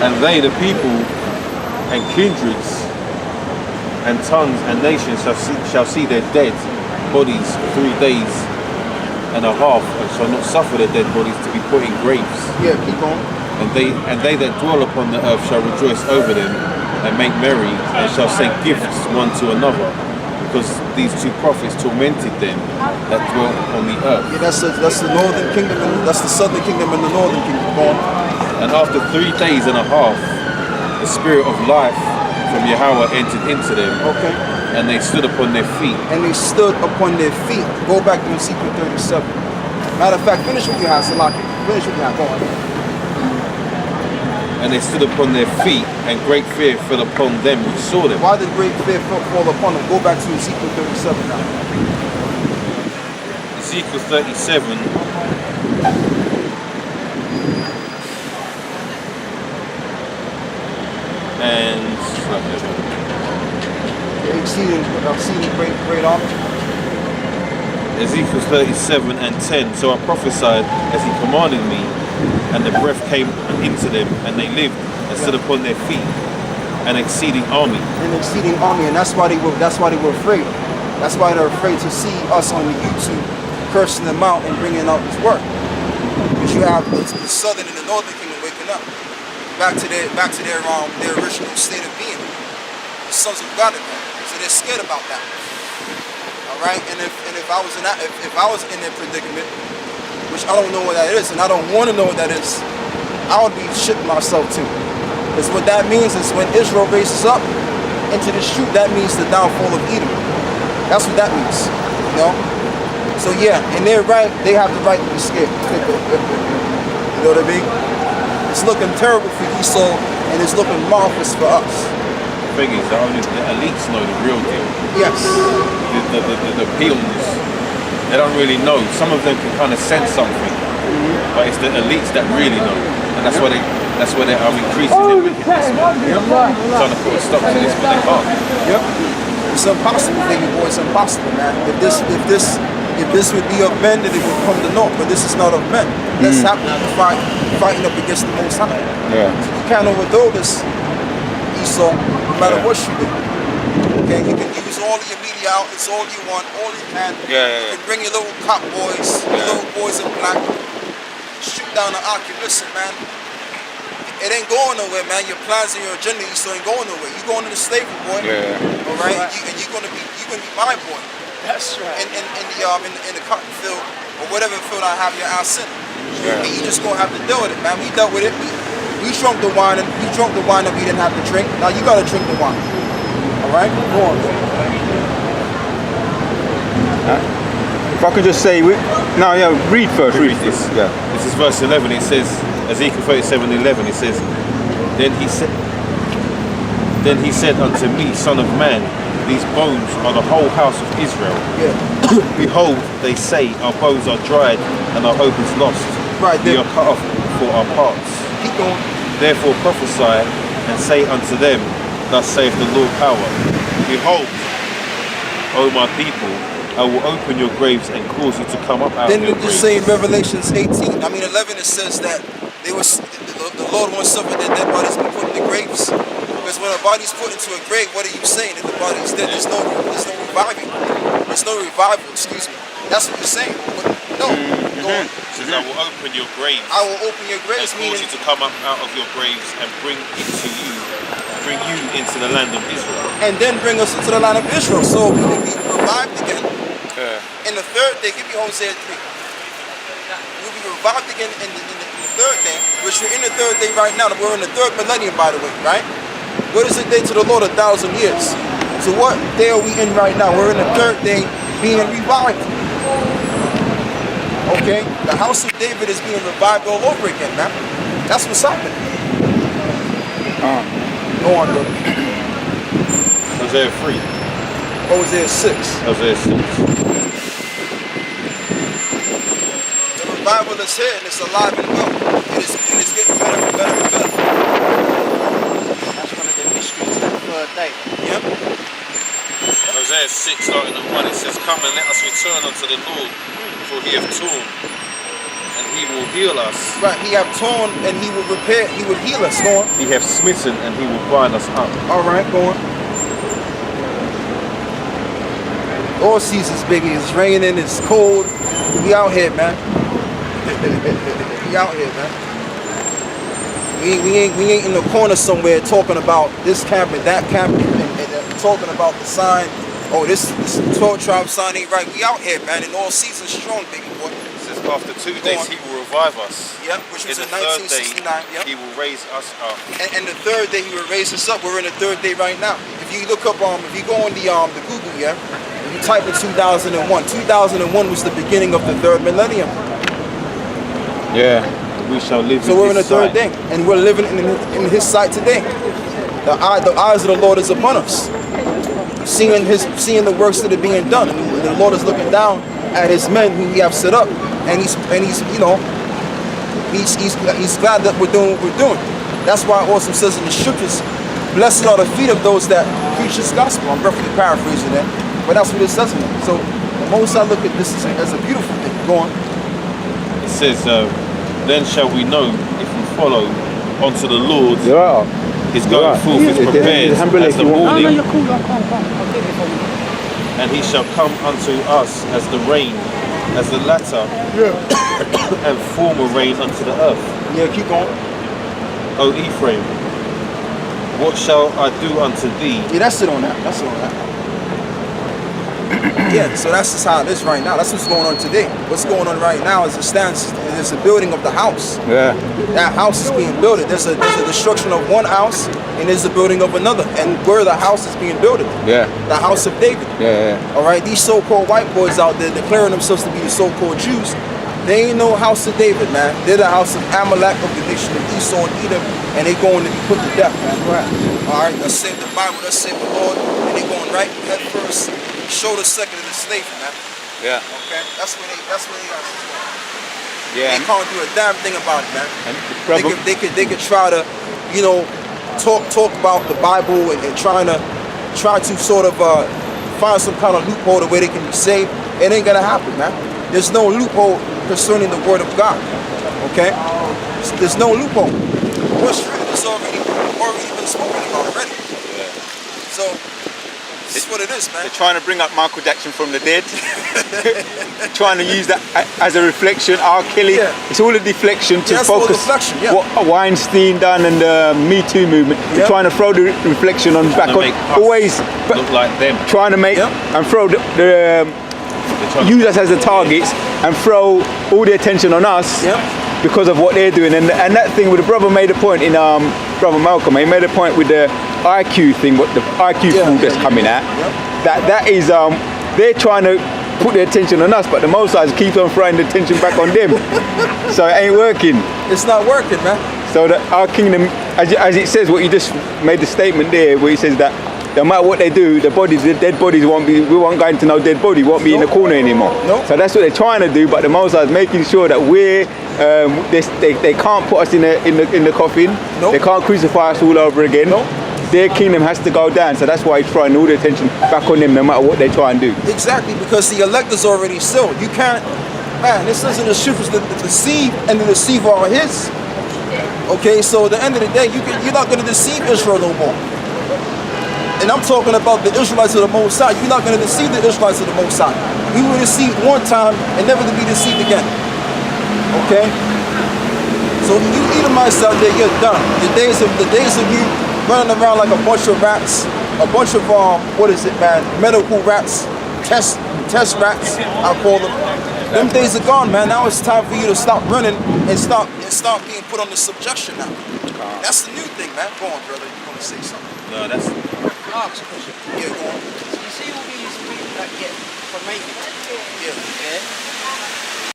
And they, the people and kindreds and tongues and nations shall see their dead bodies 3 days and a half, and shall not suffer their dead bodies to be put in graves. Yeah, keep on. And they that dwell upon the earth shall rejoice over them and make merry, and shall send gifts one to another, because these two prophets tormented them that dwell on the earth. Yeah, that's the northern kingdom, and that's the southern kingdom and the northern kingdom. Go on. And after 3 days and a half, the spirit of life from Yahweh entered into them. Okay. And they stood upon their feet. And they stood upon their feet. Go back to Ezekiel 37. Matter of fact, finish what you have, Salaki. Finish what you have. Go on. And they stood upon their feet, and great fear fell upon them which saw them. Why did great fear fall upon them? Go back to Ezekiel 37 now. Ezekiel 37. And exceeding great army. Ezekiel 37 and 10. So I prophesied as he commanded me, and the breath came into them, and they lived and stood upon their feet, an exceeding army. An exceeding army, and that's why they were afraid. That's why they're afraid to see us on the YouTube cursing them out and bringing out this work. Because you have the southern and the northern kingdom waking up back to their original state of being, the sons of God again. So they're scared about that. All right, and if I was in their predicament, which I don't know what that is, and I don't want to know what that is, I would be shitting myself too. Because what that means is when Israel raises up into the shoot, that means the downfall of Edom. That's what that means, you know. So yeah, and they're right. They have the right to be scared. You know what I mean? It's looking terrible for Esau, and it's looking marvelous for us. The thing is, only the elites know the real deal. Yes. The peons, they don't really know. Some of them can kind of sense something, but it's the elites that really know, and that's why they are increasing their wickedness. Trying to put a stop to this, but they can't. Yep. It's impossible, baby boy. It's impossible, man. If this would be of men, then it would come to naught. But this is not of men. That's happening to fighting up against the Most High. Yeah. So you can't overthrow this, Esau, no matter what you do. Okay, you can use all of your media outlets, all you want, all you can. You can bring your little cop boys, your little boys in black, shoot down the ark. Listen, man, it ain't going nowhere, man. Your plans and your agenda, Esau, ain't going nowhere. You going into slavery, boy. All right, and you're gonna be my boy. That's right. In the cotton field or whatever field I have your ass in. And you just gonna have to deal with it, man. We dealt with it. We drank the wine, and we drank the wine that we didn't have to drink. Now you gotta drink the wine. All right, go on. If I could just say, read first. Read this. Yeah. This is verse 11. It says, Ezekiel 37:11. It says, Then he said unto me, Son of man, these bones are the whole house of Israel. Behold, they say, our bones are dried and our hope is lost. Right, we are cut off for our parts. Keep going. Therefore prophesy and say unto them, Thus saith the Lord power, Behold, O my people, I will open your graves and cause you to come up out of your graves. Didn't it just say in Revelations 11 it says that the Lord won't suffer their dead bodies to be put in the graves? Because when a body's put into a grave, what are you saying? That the body's dead. There's no reviving. There's no revival, excuse me. That's what you're saying. But no, go on. It says, I will open your graves. I will open your graves, and cause you to come up out of your graves and bring you into the land of Israel. And then bring us into the land of Israel. So we will be revived again. In the third day, give me Hosea 3. We'll be revived again in the third day, which we're in the third day right now. We're in the third millennium, by the way, right? What is a day to the Lord? 1,000 years. So what day are we in right now? We're in the third day being revived. Okay? The house of David is being revived all over again, man. That's what's happening. Go on, brother. Hosea 3. Hosea 6. Hosea 6. The revival is here and it's alive and well. It is getting better and better and better. That's one of the mysteries of the third day. Yep. Hosea 6, starting at 1, it says, Come and let us return unto the Lord, for he hath torn, and and he will heal us. Right, he have torn and he will repair, he will heal us. Go on. He hath smitten and he will bind us up. All right, go on. All seasons, Biggie. It's raining, it's cold. We out here, man. We out here, man. We ain't in the corner somewhere talking about this camp and that camp and talking about the sign. Oh, this 12 tribe sign ain't right. We out here, man. In all seasons strong, Biggie boy. It says after 2 days he will revive us. Yep, which was in in the third day 1969. Yep. he will raise us up. And the third day he will raise us up. We're in the third day right now. If you look up, if you go on the Google, yeah, if you type in 2001, 2001 was the beginning of the third millennium. Yeah, we shall live. So we're in the third day, and we're living in His sight today. The eyes of the Lord is upon us, seeing the works that are being done, and the Lord is looking down at His men who He have set up, and he's glad that we're doing what we're doing. That's why it also says in the scriptures, "Blessed are the feet of those that preach His gospel." I'm roughly paraphrasing that, but that's what it says in it. So the most I look at this as a beautiful thing. Go on. It says, "Then shall we know if we follow unto the Lord. His going forth is prepared as the morning, No, you're cool. I'll get it for you. and He shall come unto us as the rain, as the latter and former rain unto the earth. Yeah, keep going. O Ephraim, what shall I do unto thee?" Yeah, that's it on that. That's it on that. Yeah, so that's just how it is right now. That's what's going on today. What's going on right now is there's a building of the house. Yeah. That house is being built. There's a destruction of one house, and there's a building of another. And where the house is being built, Yeah. the house of David. Yeah. All right, these so-called white boys out there declaring themselves to be the so-called Jews, they ain't no house of David, man. They're the house of Amalek, of the nation of Esau and Edom, and they going to be put to death, man. Right. All right, let's save the Bible, let's save the Lord, and they going right head first. Shoulder second to the slave, man. Yeah. Okay, that's what they got. Yeah. They can't do a damn thing about it, man. And They could try to, talk about the Bible and try to sort of find some kind of loophole the way they can be saved. It ain't gonna happen, man. There's no loophole concerning the Word of God. Okay, there's no loophole. What's written is already been spoken about already. Yeah. So this is what it is, man. They're trying to bring up Michael Jackson from the dead. Trying to use that as a reflection. R. Kelly. Yeah. It's all a deflection to Yeah, that's all focus deflection, yeah. what Weinstein done and the Me Too movement. Yeah. They're trying to throw the reflection on back on. make us Always look like them. trying to make Yeah. and throw the They're trying to- use us as the targets and throw all the attention on us. Yeah. Because of what they're doing, and that thing with the brother made a point in Brother Malcolm. He made a point with the IQ thing, what the IQ Yeah, food that's yeah, coming out. yeah. That is they're trying to put their attention on us, but the Most High keeps on throwing the attention back on them. So it ain't working. It's not working, man. So that our kingdom, as it says, what you just made the statement there, where it says that no matter what they do, the dead bodies won't be. We won't go into no dead body. Won't be in the corner anymore. Nope. So that's what they're trying to do. But the Most High is making sure that they can't put us in the coffin. Nope. They can't crucify us all over again. Nope. Their kingdom has to go down. So that's why he's throwing all the attention back on them, no matter what they try and do. Exactly, because the elect is already sealed. You can't, man, this isn't the scriptures that the deceive and the deceiver are his. Okay, so at the end of the day, you're not going to deceive Israel no more. And I'm talking about the Israelites of the Most High. You're not going to deceive the Israelites of the Most High. We were deceived one time and never to be deceived again. Okay? So you Edomites out there, you're done. The days of you running around like a bunch of rats, a bunch of medical rats, test rats, I call them. Them days are gone, man. Now it's time for you to stop running and start being put under subjection now. That's the new thing, man. Go on, brother. You want to say something? No, that's Ask a question. Yeah, go on. So you see all these people that get cremated? Yeah. Yeah?